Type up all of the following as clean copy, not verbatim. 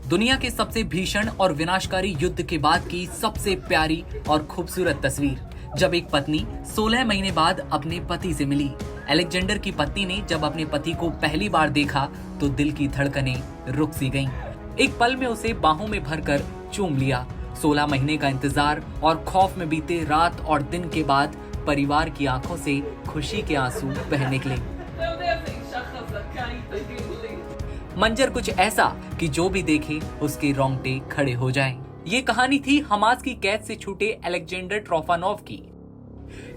दुनिया के सबसे भीषण और विनाशकारी युद्ध के बाद की सबसे प्यारी और खूबसूरत तस्वीर, जब एक पत्नी 16 महीने बाद अपने पति से मिली। अलेक्जेंडर की पत्नी ने जब अपने पति को पहली बार देखा तो दिल की धड़कनें रुक सी गईं। एक पल में उसे बाहों में भरकर चूम लिया। 16 महीने का इंतजार और खौफ में बीते रात और दिन के बाद परिवार की आंखों से खुशी के आंसू बह निकले। मंजर कुछ ऐसा कि जो भी देखे उसके रोंगटे खड़े हो जाएं। ये कहानी थी हमास की कैद से छूटे अलेक्जेंडर ट्रोफानोव की।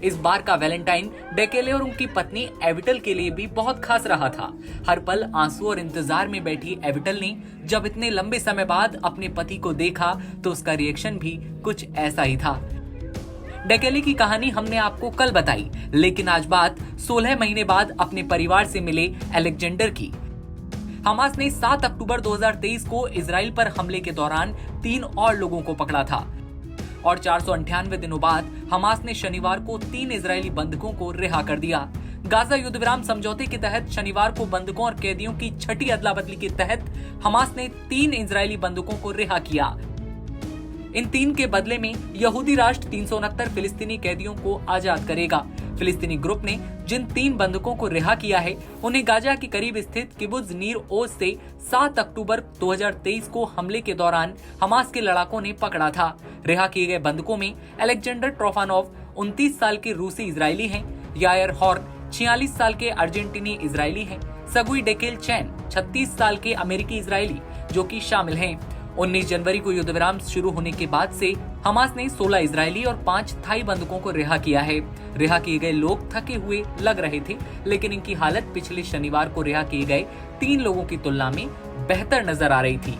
इस बार का वैलेंटाइन डेकेले और उनकी पत्नी एविटल के लिए भी बहुत खास रहा था। हर पल आंसू और इंतजार में बैठी एविटल ने जब इतने लंबे समय बाद अपने पति को देखा तो उसका रिएक्शन भी कुछ ऐसा ही था। डेकेले की कहानी हमने आपको कल बताई, लेकिन आज बात 16 महीने बाद अपने परिवार से मिले अलेक्जेंडर की। हमास ने 7 अक्टूबर 2023 को इजराइल पर हमले के दौरान 3 और लोगों को पकड़ा था और 498 दिनों बाद हमास ने शनिवार को 3 इजरायली बंधकों को रिहा कर दिया। गाजा युद्ध विराम समझौते के तहत शनिवार को बंधकों और कैदियों की छठी अदला बदली के तहत हमास ने 3 इजरायली बंधकों को रिहा किया। इन 3 के बदले में यहूदी राष्ट्र 369 फिलिस्तीनी कैदियों को आजाद करेगा। फिलिस्तीनी ग्रुप ने जिन 3 बंधकों को रिहा किया है उन्हें गाजा के करीब स्थित किबुत्ज नीर ओज से 7 अक्टूबर 2023 को हमले के दौरान हमास के लड़ाकों ने पकड़ा था। रिहा किए गए बंधकों में अलेक्जेंडर ट्रोफानोव 29 साल के रूसी इजरायली हैं, यायर हॉर्न 46 साल के अर्जेंटीनी इजरायली हैं, सगुई डेकेल चैन 36 साल के अमेरिकी इजरायली जो कि शामिल हैं। 19 जनवरी को युद्ध विराम शुरू होने के बाद से हमास ने 16 इजरायली और 5 थाई बंधकों को रिहा किया है। रिहा किए गए लोग थके हुए लग रहे थे, लेकिन इनकी हालत पिछले शनिवार को रिहा किए गए 3 लोगों की तुलना में बेहतर नजर आ रही थी।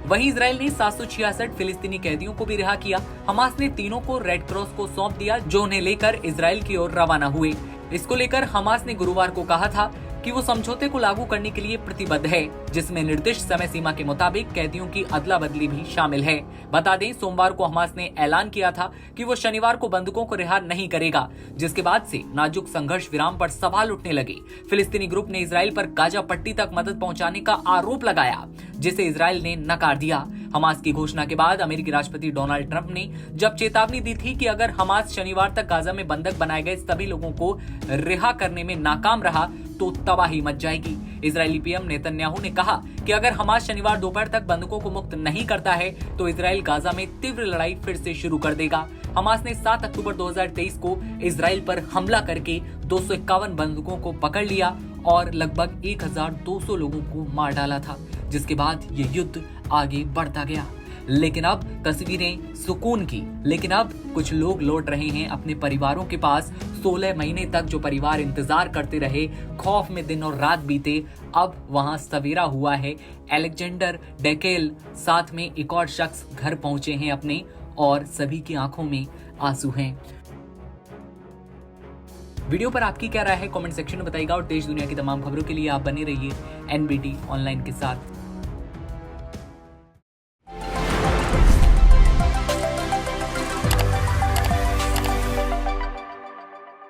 वहीं इजराइल ने 766 फिलिस्तीनी कैदियों को भी रिहा किया। हमास ने तीनों को रेड क्रॉस को सौंप दिया, जो उन्हें लेकर इजराइल की ओर रवाना हुए। इसको लेकर हमास ने गुरुवार को कहा था कि वो समझौते को लागू करने के लिए प्रतिबद्ध है, जिसमें निर्दिष्ट समय सीमा के मुताबिक कैदियों की अदला बदली भी शामिल है। बता दें, सोमवार को हमास ने ऐलान किया था कि वो शनिवार को बंधकों को रिहा नहीं करेगा, जिसके बाद से नाजुक संघर्ष विराम पर सवाल उठने लगे। फिलिस्तीनी ग्रुप ने इजराइल पर गाजा पट्टी तक मदद पहुंचाने का आरोप लगाया, जिसे इजराइल ने नकार दिया। हमास की घोषणा के बाद अमेरिकी राष्ट्रपति डोनाल्ड ट्रंप ने जब चेतावनी दी थी कि अगर हमास शनिवार तक गाजा में बंधक बनाए गए सभी लोगों को रिहा करने में नाकाम रहा तो तबाही मच जाएगी। इजरायली पीएम नेतन्याहू ने कहा कि अगर हमास शनिवार दोपहर तक बंधकों को मुक्त नहीं करता है तो इजराइल गाजा में तीव्र लड़ाई फिर से शुरू कर देगा। हमास ने 7 अक्टूबर 2023 को इजराइल पर हमला करके 251 बंधकों को पकड़ लिया और लगभग 1200 लोगों को मार डाला था, जिसके बाद ये युद्ध आगे बढ़ता गया। लेकिन अब तस्वीरें सुकून की, लेकिन अब कुछ लोग लौट रहे हैं अपने परिवारों के पास। 16 महीने तक जो परिवार इंतजार करते रहे, खौफ में दिन और रात बीते, अब वहां सवेरा हुआ है। अलेक्जेंडर डेकेल साथ में एक और शख्स घर पहुंचे हैं अपने, और सभी की आंखों में आंसू हैं। वीडियो पर आपकी क्या राय है कमेंट सेक्शन में बताइएगा, और देश दुनिया की तमाम खबरों के लिए आप बने रहिए एनबीटी ऑनलाइन के साथ।